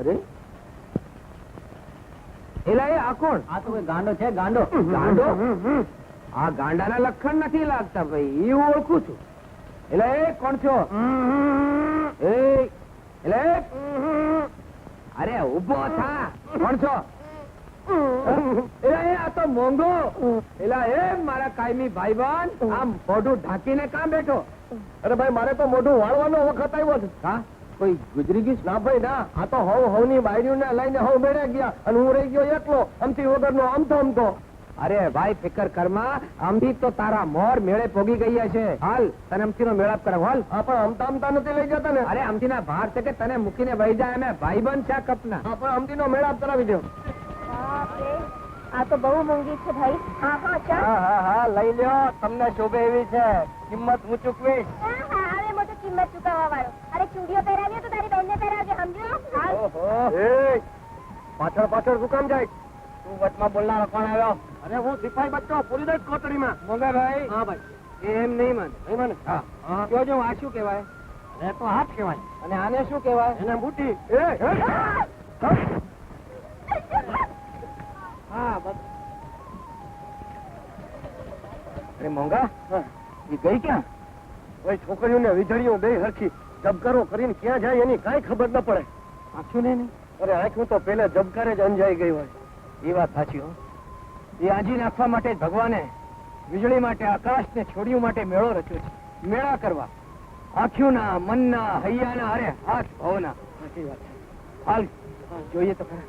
અરે એલા એ આ કોણ? આ તો ગાંડો છે, ગાંડો. ગાંડો? આ ગાંડાના લક્ષણ નથી લાગતા ભાઈ, એ ઓળખું છું. એટલે એ કોણ છો? એટલે અરે ઉભો થા, કોણ છો? એલા એ આ તો મોંઘો. એલા એ મારા કાયમી ભાઈબંધ, આમ મોઢું ઢાંકીને કાં બેઠો? અરે ભાઈ, મારે તો મોઢું વાળવાનો વખત આવ્યો છે. હા, કોઈ ગુજરી ગયું? ના ભાઈ ના, આ તો હવ ની બાયરીઓને લઈને હવ બેડા ગયા અને હું રહી ગયો એકલો, અમથી વગરનો અમથો. અરે ભાઈ ફિકર કરમાં, આમથી તો તારા મોર મેળે પોગી ગયા છે. હાલ તને અમથી નો મેળાપ કરાવ. હાલ. હા, પણ અમતા નથી લઈ જતા ને. અરે અમથી ના ભાર છે કે તને મૂકીને વહી જાય અમે ભાઈબંધ છે કપના. હા, પણ અમથી નો મેળાપ કરાવી દો. આ તો બહુ મોંઘી છે ભાઈ. હા હા ચાલ. હા, લઈ લ્યો, તમને શોભે એવી છે. કિંમત હું ચૂકવીશ. હવે મોટો કિંમત ચૂકવવા વાળો. અરે ચૂડીઓ પહેરાવી તો તારી બહેનને પહેરાવજે, સમજ્યો? એ પાછળ શું કામ જાય? તું વચમાં બોલનારો કોણ આવ્યો? અરે હું સિપાઈ બચ્ચો, પૂરી દઈશ કોટડીમાં. મોંઘા ભાઈ. હા ભાઈ. એમ નહીં માન. નહીં મને. હા, કયો જો આ શું કહેવાય? એ તો હાથ કહેવાય. અને આને શું કહેવાય? એને બુટી. હા બસ. અરે મોંઘા, એ ગઈ ક્યાં? ભાઈ, છોકરીઓને વીજળીઓ બે હરખી જબકારો કરીને ક્યાં જાય એની કાંઈ ખબર ન પડે. આંખ્યું નહીં? અરે આંખું તો પેલા જબકારે જ અંજાઈ ગઈ હોય. એ વાત સાચી હો. એ આજી નાખવા માટે ભગવાને વીજળી માટે આકાશ ને છોડીઓ માટે મેળો રચ્યો છે. મેળા કરવા આંખ્યુંના, મનના, હૈયાના, અરે હાથ ભાવના. સાચી વાત છે. હાલ જોઈએ તો ખરા.